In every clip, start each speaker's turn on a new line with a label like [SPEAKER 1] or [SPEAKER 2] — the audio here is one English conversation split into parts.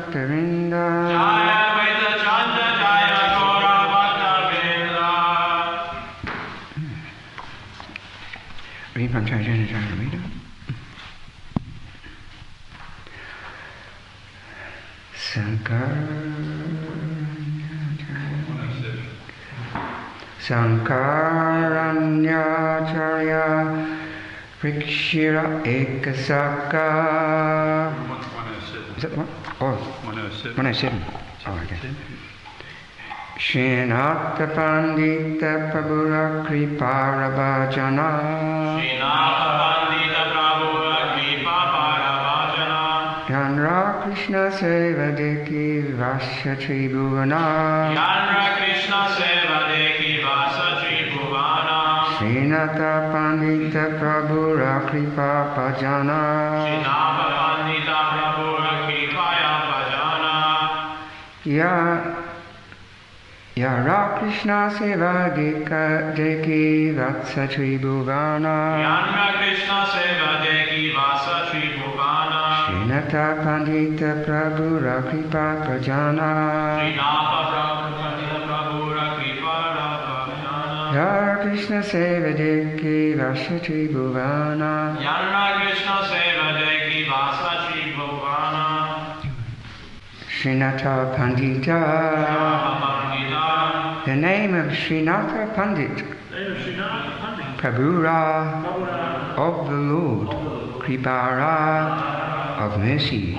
[SPEAKER 1] Bhakta-vrinda.
[SPEAKER 2] Jaya Advaita Chanda Jaya Gaura Bhakta-vrinda.
[SPEAKER 1] Read from Caitanya. Sankaranyacharya Prikshira Ekasaka. Is that the one? Oh,
[SPEAKER 2] 107.
[SPEAKER 1] 107. Oh, okay. Srinatha Pandita Prabhura Kriparabhajana.
[SPEAKER 2] Srinatha Pandita Prabhu Kripa Paravajana.
[SPEAKER 1] Yanra Krishna Seva Deki Vasya Tribhuvana.
[SPEAKER 2] Yanra Krishna Seva Deki Vasa Tribhuvana.
[SPEAKER 1] Srinatha Pandita Prabhura Kripa Pajana.
[SPEAKER 2] Srinatha Pandita Prabhu Kripaya Pajana.
[SPEAKER 1] Yara Krishna Seva Deki Vatsa Tribhuvana.
[SPEAKER 2] Yanra Krishna Seva Deki Vasa Tribhuvana.
[SPEAKER 1] Srinatha Pandita Prabhura Kripa Pajana.
[SPEAKER 2] Srinatha Pandita Prabhu Kripaya Pajana.
[SPEAKER 1] Yara Krishna Seva Deki Vatsa Tribhuvana.
[SPEAKER 2] Yanra Krishna Seva Deki Vasa Tribhuvana.
[SPEAKER 1] Srinatha Pandita. The name of Srinatha Pandit, Prabhura of the Lord, Kripara of mercy,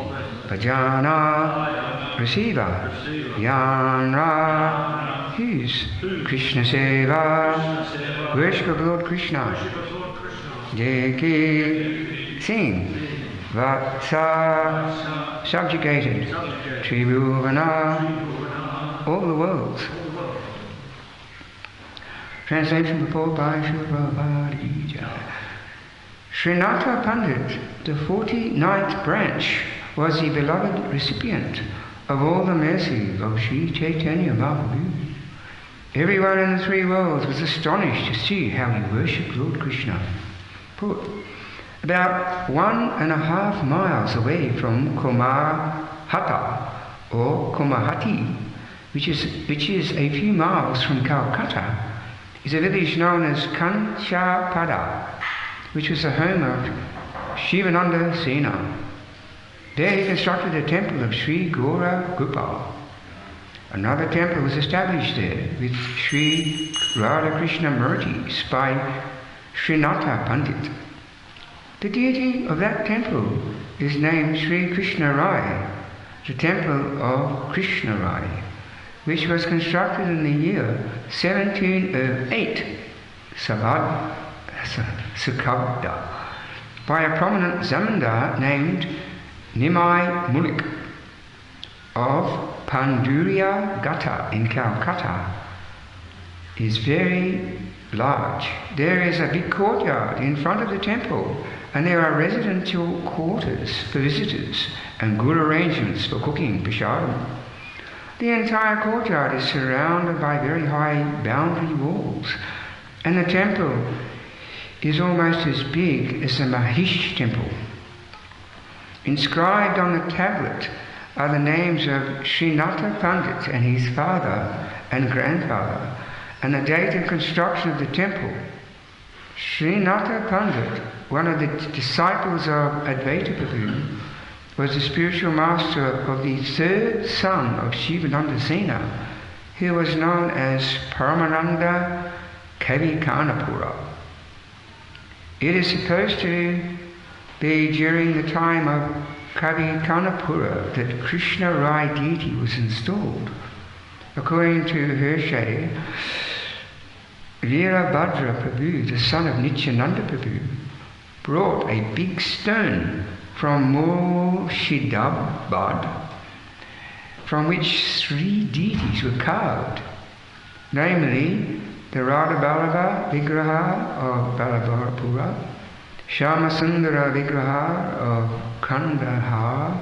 [SPEAKER 1] Bhajana, receiver, Yanra, his, Krishna Seva, worship of Lord Krishna, Deki, sing, Vatsa, subjugated, Tribhuvana, all the worlds. Translation purport by Srila Prabhupada. Srinatha Pandit, the 49th branch, was the beloved recipient of all the mercy of Sri Caitanya Mahaprabhu. Everyone in the three worlds was astonished to see how he worshipped Lord Krishna. Put, about 1.5 miles away from Komahata or Komahati, which is a few miles from Calcutta, is a village known as Kanchapada, which was the home of Shivananda Sena. There he constructed a temple of Sri Gaura Gopal. Another temple was established there with Sri Radha Krishna Murtis by Srinatha Pandit. The deity of that temple is named Sri Krishna Rai, the temple of Krishna Rai, which was constructed in the year 1708, Sakabda, by a prominent zamindar named Nimai Mulik of Panduria Gata in Calcutta. Is very large. There is a big courtyard in front of the temple, and there are residential quarters for visitors and good arrangements for cooking prasadam. The entire courtyard is surrounded by very high boundary walls, and the temple is almost as big as the Mahish temple. Inscribed on the tablet are the names of Srinatha Pandit and his father and grandfather, and the date of construction of the temple. Srinatha Pandit, one of the disciples of Advaita Prabhu, was the spiritual master of the third son of Shivananda Sena, who was known as Paramananda Kavikarnapura. It is supposed to be during the time of Kavikarnapura that Krishna Rai deity was installed. According to Hershey, Veerabhadra Prabhu, the son of Nityananda Prabhu, brought a big stone from Murshidabad, from which 3 deities were carved, namely the Radha Ballabha Vigraha of Ballabharapura, Shyamasundara Vigraha of Kandahar,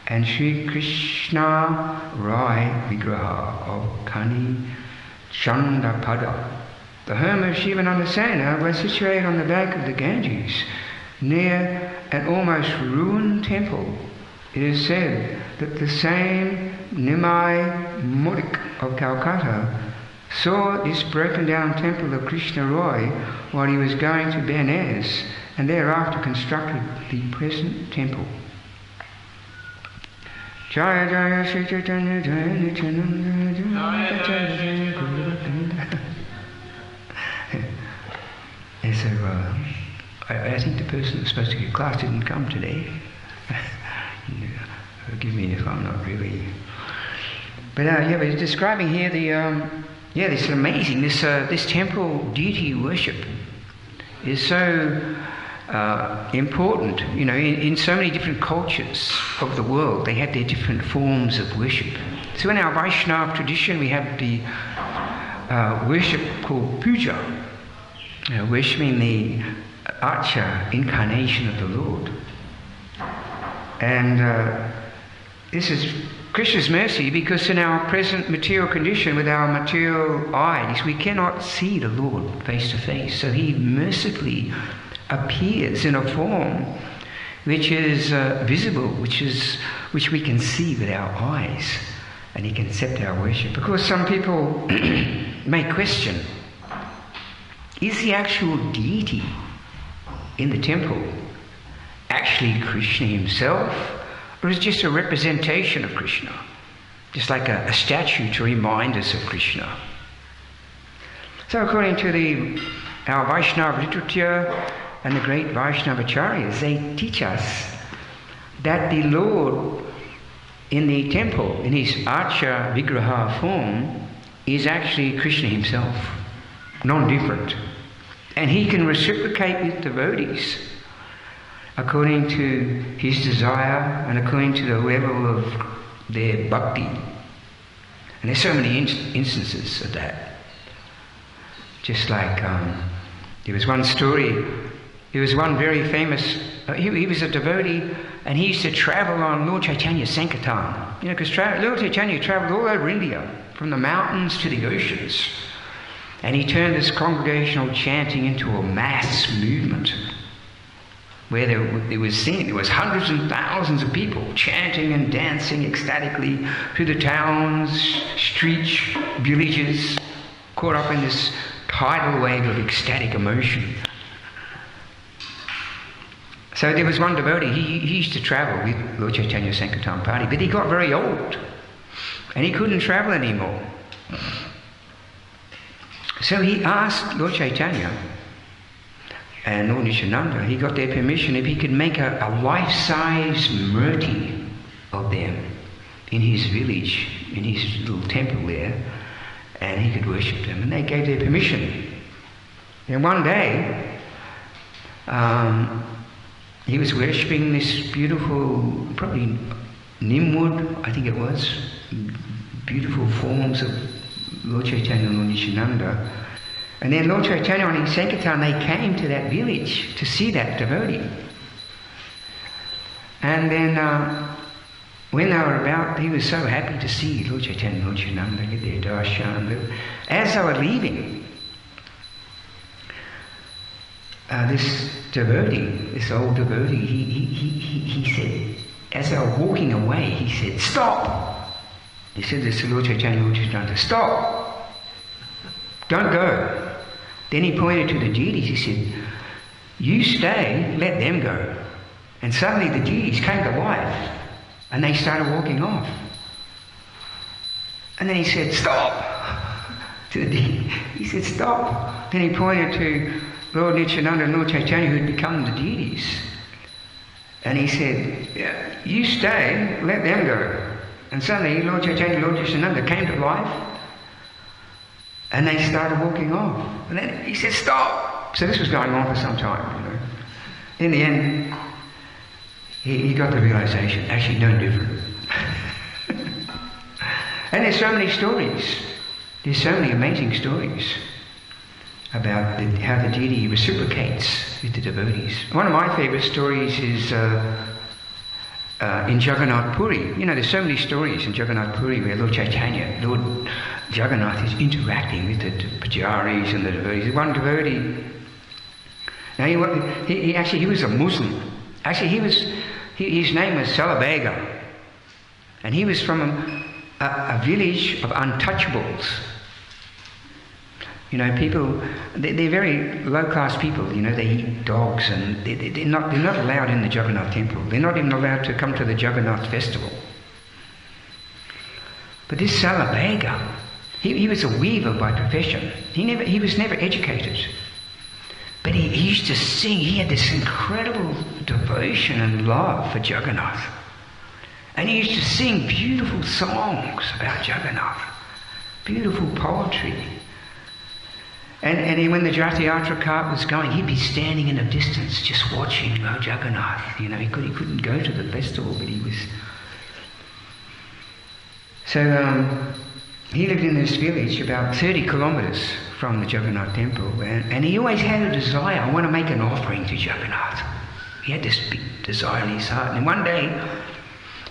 [SPEAKER 1] and Sri Krishna Rai Vigraha of Kani Chandapada. The home of Shivananda Sena was situated on the bank of the Ganges, near an almost ruined temple it is said that the same Nimai Murik of Calcutta saw this broken down temple of Krishna Roy while he was going to Benares, and thereafter constructed the present temple. Jaya Jaya Sri Chaitanya Jaya Nityananda Jaya Jaya Jaya Garuda. And so I think the person that was supposed to give class didn't come today. Forgive me if I'm not really. But we're describing here this amazing, this temple deity worship is so important. You know, in so many different cultures of the world, they have their different forms of worship. So in our Vaishnava tradition, we have the worship called puja, worshipping the Archa incarnation of the Lord. And this is Krishna's mercy, because in our present material condition, with our material eyes, we cannot see the Lord face to face. So he mercifully appears in a form which is visible, which we can see with our eyes, and he can accept our worship. Because some people may question, is the actual deity in the temple actually Krishna himself, or is it just a representation of Krishna, just like a statue to remind us of Krishna? So according to our Vaishnava literature and the great Vaishnava acharyas, they teach us that the Lord in the temple, in his Archa Vigraha form, is actually Krishna himself, non-different. And he can reciprocate with devotees according to his desire and according to the level of their bhakti. And there's so many instances of that. Just like there was one story, there was one very famous, he was a devotee, and he used to travel on Lord Chaitanya's Sankirtan. You know, because Lord Chaitanya travelled all over India, from the mountains to the oceans. And he turned this congregational chanting into a mass movement, where there was hundreds and thousands of people chanting and dancing ecstatically through the towns, streets, villages, caught up in this tidal wave of ecstatic emotion. So there was one devotee, he used to travel with Lord Chaitanya's Sankirtan party, but he got very old and he couldn't travel anymore. So he asked Lord Chaitanya and Lord Nityananda, he got their permission if he could make a life-size murti of them in his village, in his little temple there, and he could worship them. And they gave their permission. And one day, he was worshipping this beautiful, probably Nimwood, I think it was, beautiful forms of Lord Chaitanya and Lord Nityananda. And then Lord Chaitanya and his Sankirtan, they came to that village to see that devotee. And then when they were about, he was so happy to see Lord Chaitanya and Lord Nityananda get their darshan. As they were leaving, this devotee, this old devotee, he said, as they were walking away, he said, "Stop!" He said this to Lord Chaitanya and Lord Nityananda, "Stop! Don't go." Then he pointed to the deities, he said, "You stay, let them go." And suddenly the deities came to life and they started walking off. And then he said, "Stop!" to the deity. He said, "Stop." Then he pointed to Lord Nityananda and Lord Chaitanya, who had become the deities. And he said, "You stay, let them go." And suddenly Lord Chaitanya and Lord Nityananda came to life and they started walking off. And then he said, "Stop!" So this was going on for some time, you know. In the end, he got the realization, actually no different. And there's so many stories. There's so many amazing stories about how the deity reciprocates with the devotees. One of my favourite stories is in Jagannath Puri. You know, there's so many stories in Jagannath Puri where Lord Chaitanya, Lord Jagannath is interacting with the Pajaris and the devotees. One devotee, now he was a Muslim. Actually, his name was Salabhega. And he was from a village of untouchables. You know, people, they're very low-class people. You know, they eat dogs, and they're not allowed in the Jagannath Temple. They're not even allowed to come to the Jagannath festival. But this Salabhega, he was a weaver by profession. He was never educated. But he used to sing. He had this incredible devotion and love for Jagannath. And he used to sing beautiful songs about Jagannath. Beautiful poetry. And when the Jathayatra cart was going, he'd be standing in the distance just watching Jagannath. You know, he couldn't go to the festival, but he was... So he lived in this village about 30 kilometers from the Jagannath Temple, and he always had a desire, I want to make an offering to Jagannath. He had this big desire in his heart. And one day,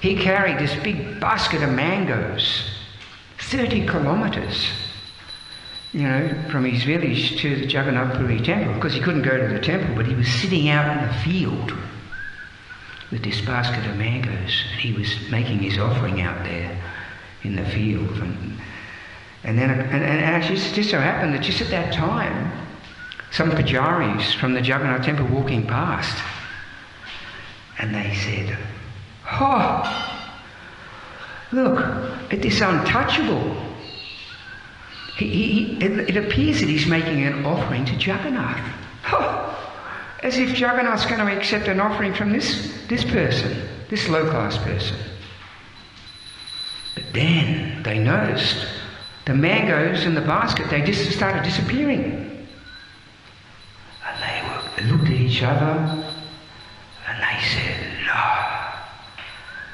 [SPEAKER 1] he carried this big basket of mangoes, 30 kilometers, you know, from his village to the Jagannath Puri temple, because he couldn't go to the temple, but he was sitting out in the field with this basket of mangoes, and he was making his offering out there in the field. And it just so happened that just at that time, some Pajaris from the Jagannath temple walking past, and they said, "Oh, look at this untouchable. It appears that he's making an offering to Jagannath. Oh, as if Jagannath's going to accept an offering from this person, this low-class person." But then they noticed the mangoes in the basket, they just started disappearing. And they looked at each other and they said, "No."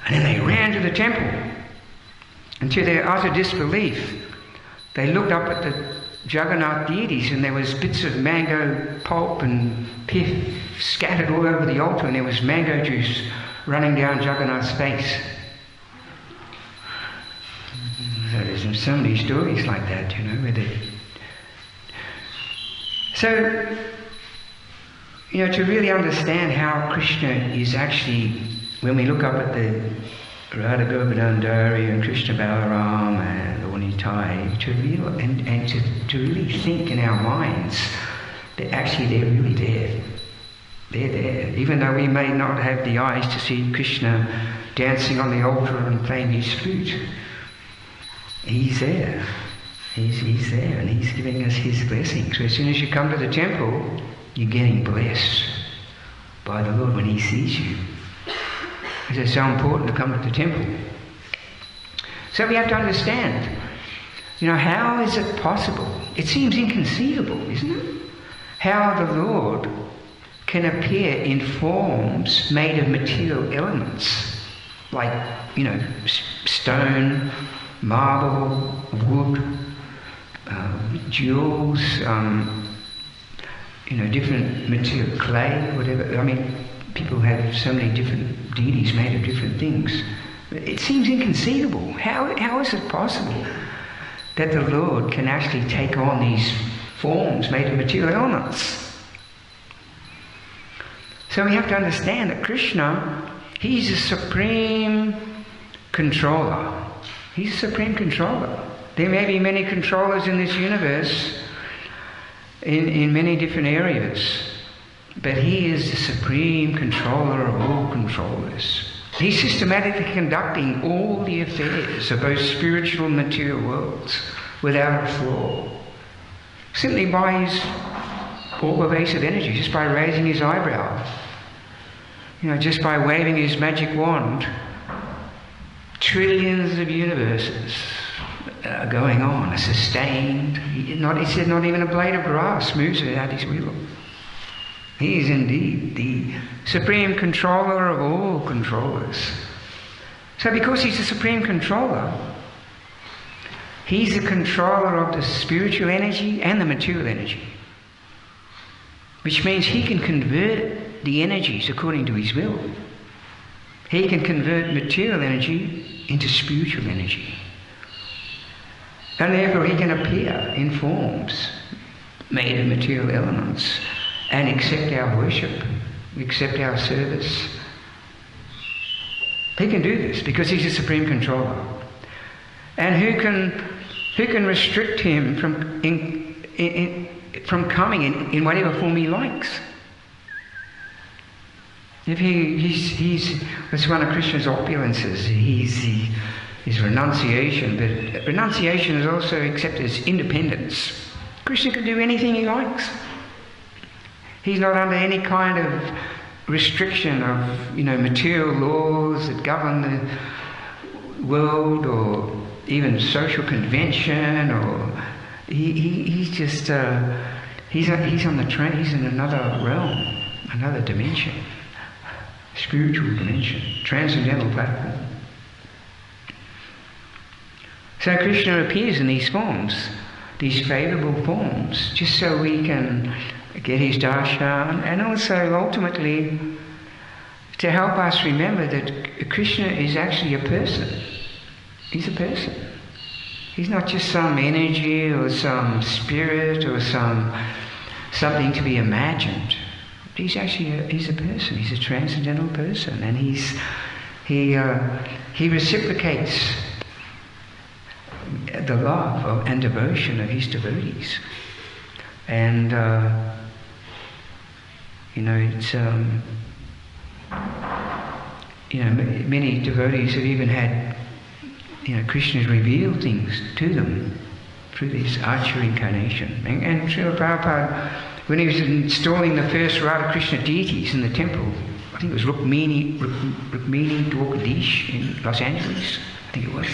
[SPEAKER 1] And then they ran to the temple. And to their utter disbelief, they looked up at the Jagannath deities, and there was bits of mango pulp and pith scattered all over the altar, and there was mango juice running down Jagannath's face. So there's so many stories like that, you know, where they... So, you know, to really understand how Krishna is actually, when we look up at the Radha Govardhan Dari and Krishna Balaram and Lord Nitai, to really think in our minds that actually they're really there. They're there. Even though we may not have the eyes to see Krishna dancing on the altar and playing his flute, he's there. He's there, and he's giving us his blessings. So as soon as you come to the temple, you're getting blessed by the Lord when he sees you. It's so important to come to the temple. So we have to understand, you know, how is it possible? It seems inconceivable, isn't it? How the Lord can appear in forms made of material elements, like, you know, stone, marble, wood, jewels, you know, different material, clay, whatever. I mean, people have so many different deities made of different things. It seems inconceivable. How is it possible that the Lord can actually take on these forms made of material elements? So we have to understand that Krishna, he's a supreme controller. He's a supreme controller. There may be many controllers in this universe, in many different areas, but he is the supreme controller of all controllers. He's systematically conducting all the affairs of both spiritual and material worlds without a flaw, simply by his all-pervasive energy, just by raising his eyebrow, you know, just by waving his magic wand. Trillions of universes are going on, are sustained. He said not even a blade of grass moves without his will. He is indeed the supreme controller of all controllers. So because he's the supreme controller, he's the controller of the spiritual energy and the material energy, which means he can convert the energies according to his will. He can convert material energy into spiritual energy. And therefore he can appear in forms made of material elements and accept our worship, accept our service. He can do this because he's the supreme controller. And who can restrict him from coming in whatever form he likes? If that's one of Krishna's opulences. His renunciation, but renunciation is also accepted as independence. Krishna can do anything he likes. He's not under any kind of restriction of material laws that govern the world, or even social convention, or he's just he's on the train. He's in another realm, another dimension, spiritual dimension, transcendental platform. So Krishna appears in these forms, these favourable forms, just so we can get his darshan, and also ultimately to help us remember that Krishna is actually a person. He's a person. He's not just some energy or some spirit or something to be imagined. He's a person. He's a transcendental person, and he reciprocates the love and devotion of his devotees. And it's many devotees have even had Krishna's revealed things to them through this Archer incarnation. And Srila Prabhupada, when he was installing the first Radha Krishna deities in the temple, I think it was Rukmini Dwarkadish in Los Angeles, I think it was.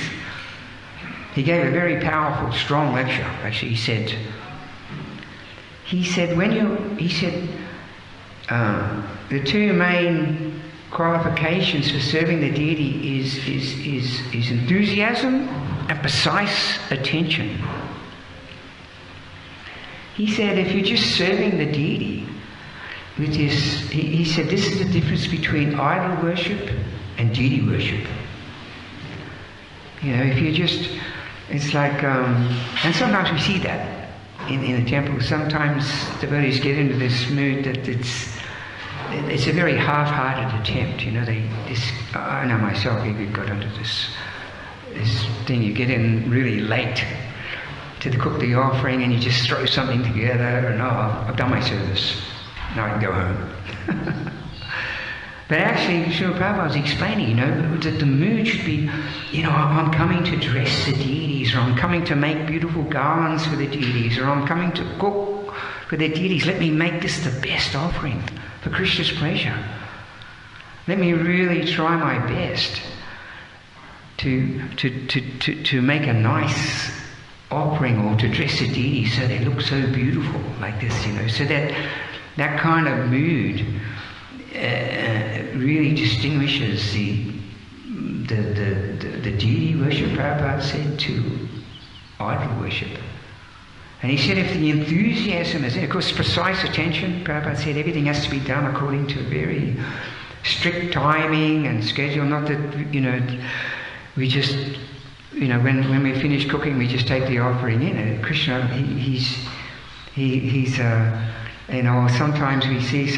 [SPEAKER 1] He gave a very powerful, strong lecture. Actually, he said the two main qualifications for serving the deity is enthusiasm and precise attention. He said if you're just serving the deity with this, he said this is the difference between idol worship and deity worship. If you just, it's like, and sometimes we see that in the temple. Sometimes devotees get into this mood that it's a very half-hearted attempt. I know myself, we got into this thing. You get in really late to cook the offering, and you just throw something together, and I've done my service. Now I can go home. But actually, Srila Prabhupada was explaining, that the mood should be, I'm coming to dress the deities, or I'm coming to make beautiful garlands for the deities, or I'm coming to cook for the deities. Let me make this the best offering for Krishna's pleasure. Let me really try my best to make a nice offering, or to dress the deities so they look so beautiful like this, so that kind of mood really distinguishes the deity worship, Prabhupada said, to idol worship. And he said if the enthusiasm is there, of course precise attention, Prabhupada said everything has to be done according to a very strict timing and schedule, not that, we just, when we finish cooking we just take the offering in. And Krishna, he's sometimes we see,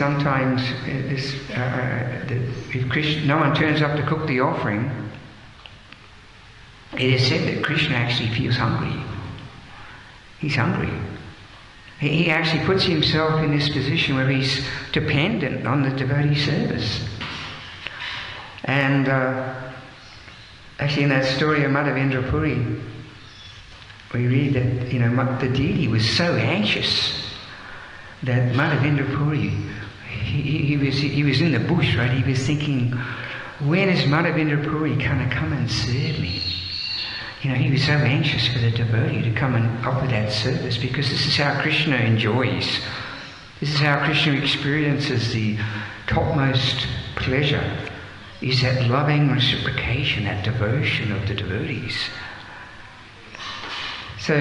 [SPEAKER 1] if Krishna, no one turns up to cook the offering, it is said that Krishna actually feels hungry. He's hungry. He actually puts himself in this position where he's dependent on the devotee service. And actually in that story of Madhavendra Puri, we read that the deity was so anxious that Madhavendra Puri, he was in the bush, right? He was thinking, when is Madhavendra Puri going to come and serve me? He was so anxious for the devotee to come and offer that service, because this is how Krishna enjoys. This is how Krishna experiences the topmost pleasure, is that loving reciprocation, that devotion of the devotees. So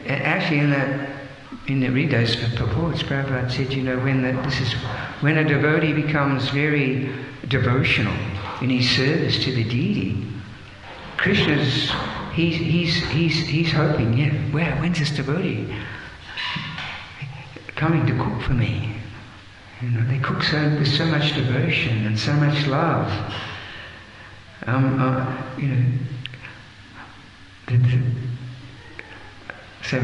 [SPEAKER 1] actually in the read those purports, Prabhupada said, when a devotee becomes very devotional in his service to the deity, Krishna's he's hoping, when's this devotee coming to cook for me? They cook with so much devotion and so much love. So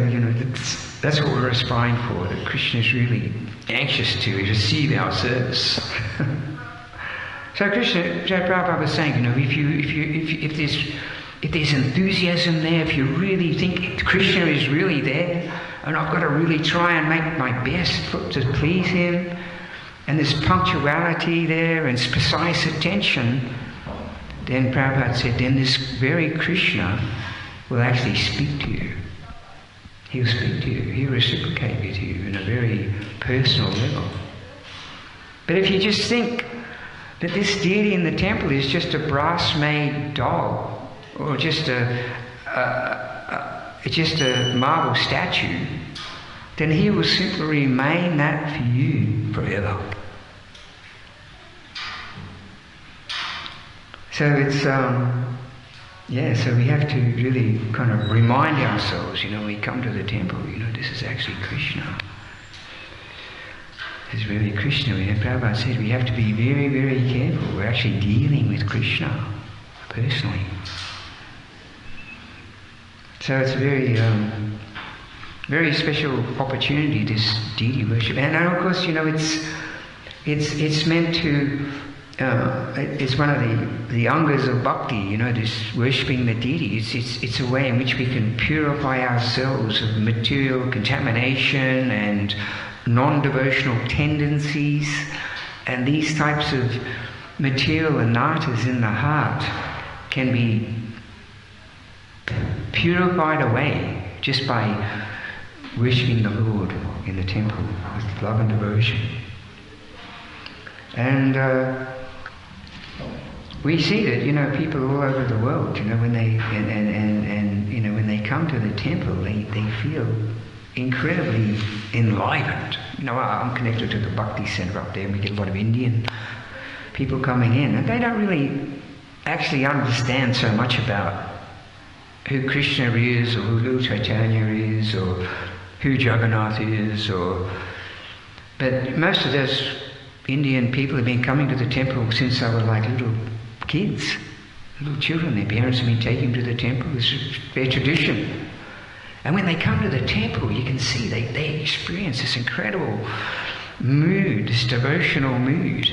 [SPEAKER 1] that's what we're aspiring for. That Krishna is really anxious to receive our service. So Prabhupada was saying, if there's enthusiasm there, if you really think Krishna is really there, and I've got to really try and make my best to please him, and there's punctuality there and precise attention, then Prabhupada said, then this very Krishna will actually speak to you. He'll speak to you. He'll reciprocate with you in a very personal level. But if you just think that this deity in the temple is just a brass-made doll, or just a marble statue, then he will simply remain that for you forever. So it's so we have to really kind of remind ourselves, when we come to the temple, this is actually Krishna. This is really Krishna. Prabhupada said we have to be very, very careful. We're actually dealing with Krishna personally. So it's a very, very special opportunity, this deity worship. And of course, it's meant to. It's one of the angas of bhakti, this worshipping the deity. It's a way in which we can purify ourselves of material contamination and non-devotional tendencies, and these types of material anarthas in the heart can be purified away just by worshipping the Lord in the temple with love and devotion. And we see that people all over the world, when they when they come to the temple, they feel incredibly enlivened. I'm connected to the Bhakti Center up there, and we get a lot of Indian people coming in, and they don't really actually understand so much about who Krishna is, or who Lord Caitanya is, or who Jagannath is, but most of those Indian people have been coming to the temple since they were like little kids, little children. Their parents have been taking them to the temple. It's their tradition. And when they come to the temple, you can see they experience this incredible mood, this devotional mood.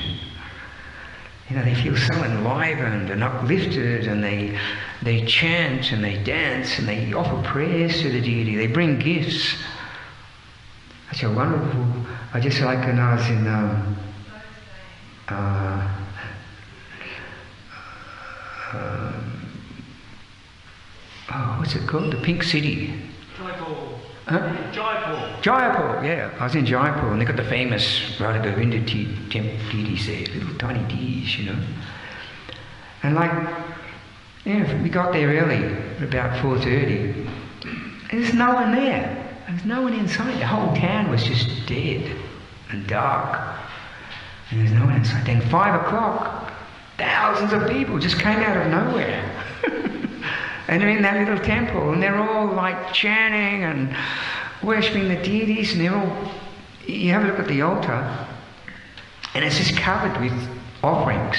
[SPEAKER 1] They feel so enlivened and uplifted, and they chant and they dance and they offer prayers to the deity. They bring gifts. That's a wonderful. I just like when I was in what's it called? The Pink City.
[SPEAKER 2] Jaipur.
[SPEAKER 1] Huh? Jaipur, yeah. I was in Jaipur, and they got the famous Radha Govinda deities there, little tiny deities, And we got there early, about 4:30. There's no one there. There's no one inside. The whole town was just dead and dark. And there's no one inside. Then 5 o'clock, thousands of people just came out of nowhere. And they're in that little temple, and they're all like chanting and worshipping the deities, and you have a look at the altar, and it's just covered with offerings.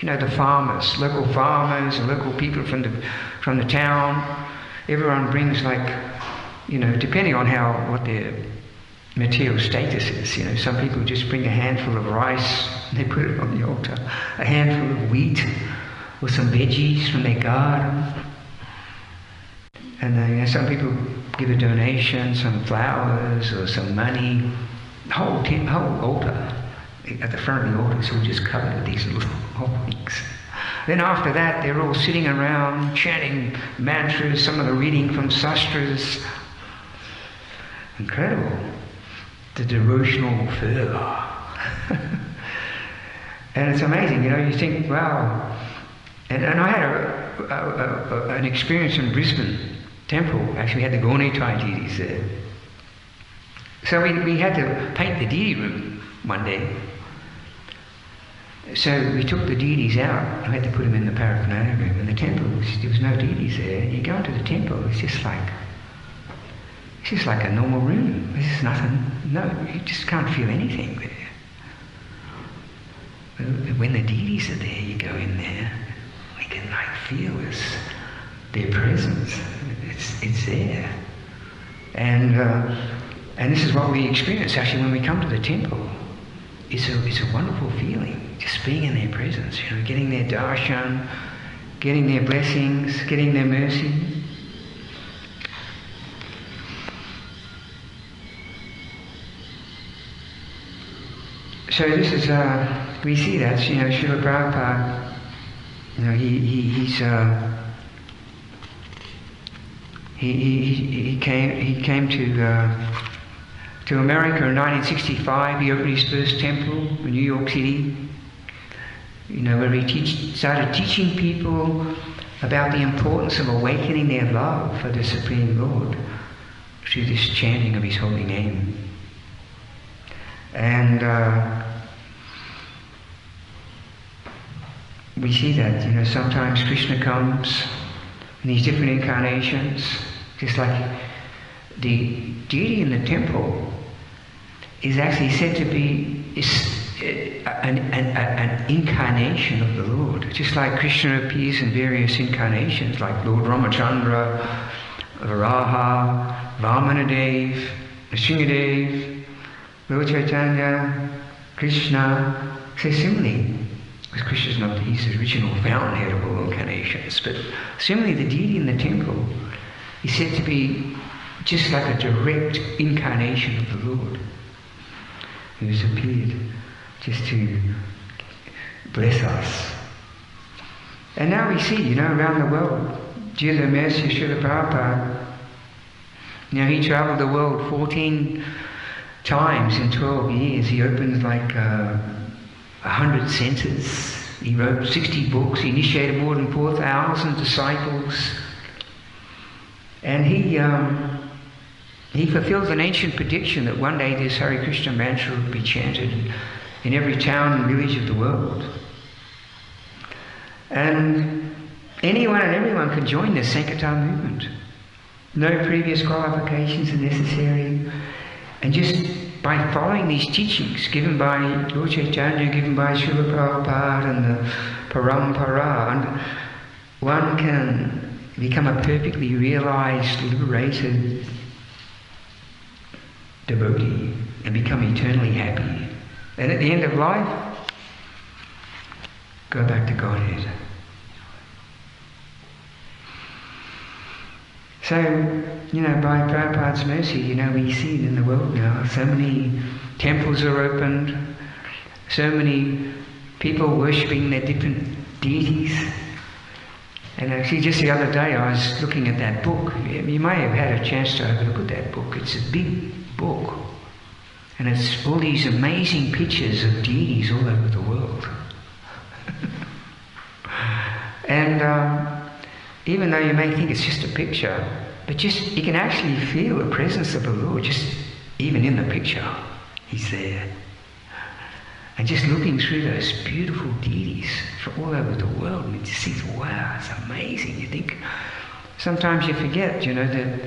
[SPEAKER 1] The farmers, local farmers, and local people from the town, everyone brings depending on what their material status is. Some people just bring a handful of rice, and they put it on the altar, a handful of wheat, or some veggies from their garden. And some people give a donation, some flowers or some money. The whole altar, at the front of the altar, is all just covered with these little offerings. Then after that, they're all sitting around chanting mantras, some of them reading from sastras. Incredible. The devotional fervor. And it's amazing, you think, wow. And I had an experience in Brisbane temple. Actually, we had the Gaurnitai deities there. So we had to paint the deity room one day. So we took the deities out. I had to put them in the paraphernalia room. In the temple, there was no deities there. You go into the temple, it's just like a normal room. There's just nothing. No, you just can't feel anything there. When the deities are there, you go in there. feel their presence. It's there. And this is what we experience actually when we come to the temple. It's a wonderful feeling, just being in their presence, getting their darshan, getting their blessings, getting their mercy. So this is, we see that, Srila Prabhupada, he came to America in 1965. He opened his first temple in New York City, where he started teaching people about the importance of awakening their love for the Supreme Lord through this chanting of his holy name. And we see that, sometimes Krishna comes in these different incarnations, just like the deity in the temple is actually said to be an incarnation of the Lord. Just like Krishna appears in various incarnations, like Lord Ramachandra, Varaha, Vamanadev, Nrsimhadev, Lord Caitanya, Krishna. So similarly, because Krishna's not the original fountainhead of all incarnations, but similarly the deity in the temple is said to be just like a direct incarnation of the Lord, who has appeared just to bless us. And now we see, around the world, due to the mercy of Srila Prabhupada, he travelled the world 14 times in 12 years. He opened like 100 centres. He wrote 60 books. He initiated more than 4,000 disciples. And he fulfilled an ancient prediction that one day this Hare Krishna mantra would be chanted in every town and village of the world. And anyone and everyone can join the Sankirtan movement. No previous qualifications are necessary. And just by following these teachings given by Lord Chaitanya, given by Srila Prabhupada and the Parampara, one can become a perfectly realized, liberated devotee and become eternally happy. And at the end of life, go back to Godhead. So, by Prabhupada's mercy, we see it in the world now. So many temples are opened, so many people worshipping their different deities. And actually just the other day I was looking at that book. You may have had a chance to have a look at that book. It's a big book. And it's all these amazing pictures of deities all over the world. And even though you may think it's just a picture, but you can actually feel the presence of the Lord just even in the picture. He's there. And just looking through those beautiful deities from all over the world, and you just think, wow, it's amazing. You think, sometimes you forget, that,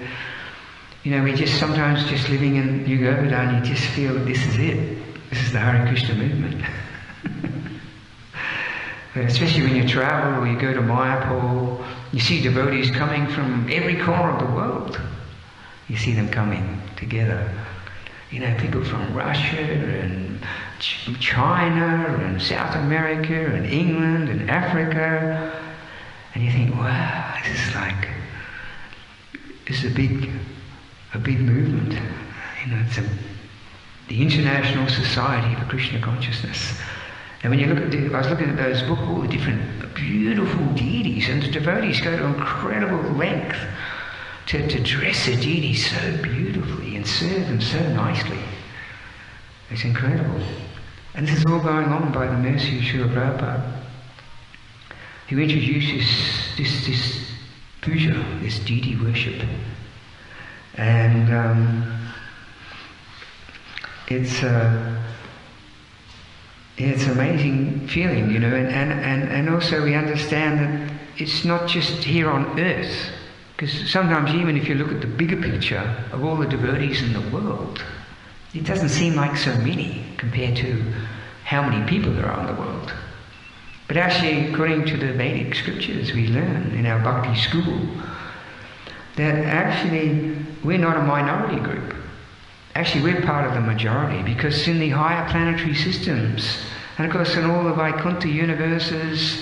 [SPEAKER 1] we just sometimes just living in New Govardhana, you just feel that this is it. This is the Hare Krishna movement. Especially when you travel or you go to Mayapur, you see devotees coming from every corner of the world. You see them coming together. People from Russia and China and South America and England and Africa. And you think, wow, this is a big movement. It's the International Society for Krishna Consciousness. And when you look at I was looking at those books, all the different beautiful deities, and the devotees go to incredible length to dress their deities so beautifully and serve them so nicely. It's incredible. And this is all going on by the mercy of Srila Prabhupada, who introduces this puja, this deity worship. And it's an amazing feeling, and also we understand that it's not just here on earth, because sometimes even if you look at the bigger picture of all the devotees in the world, it doesn't seem like so many compared to how many people there are in the world. But actually, according to the Vedic scriptures we learn in our bhakti school, that actually we're not a minority group. Actually, we're part of the majority, because in the higher planetary systems, and of course in all the Vaikuntha universes,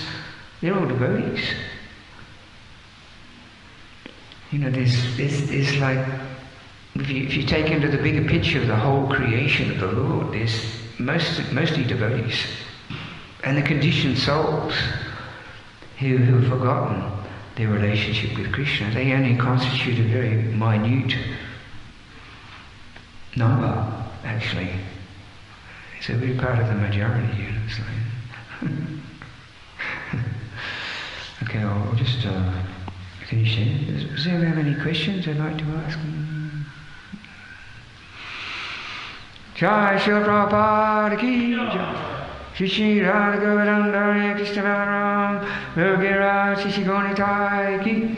[SPEAKER 1] they're all devotees. You know, there's like, if you take into the bigger picture of the whole creation of the Lord, there's mostly devotees. And the conditioned souls who have forgotten their relationship with Krishna, they only constitute a very minute number, actually. So we're part of the majority, you know. Okay, I'll just finish here. Does anyone have any questions I'd like to ask? Jai Shri Prabhupada Ki Jai. Shri Shri Radha Govardhana Krishna Balaram Yogira Shri Shri Gaunitai Ki.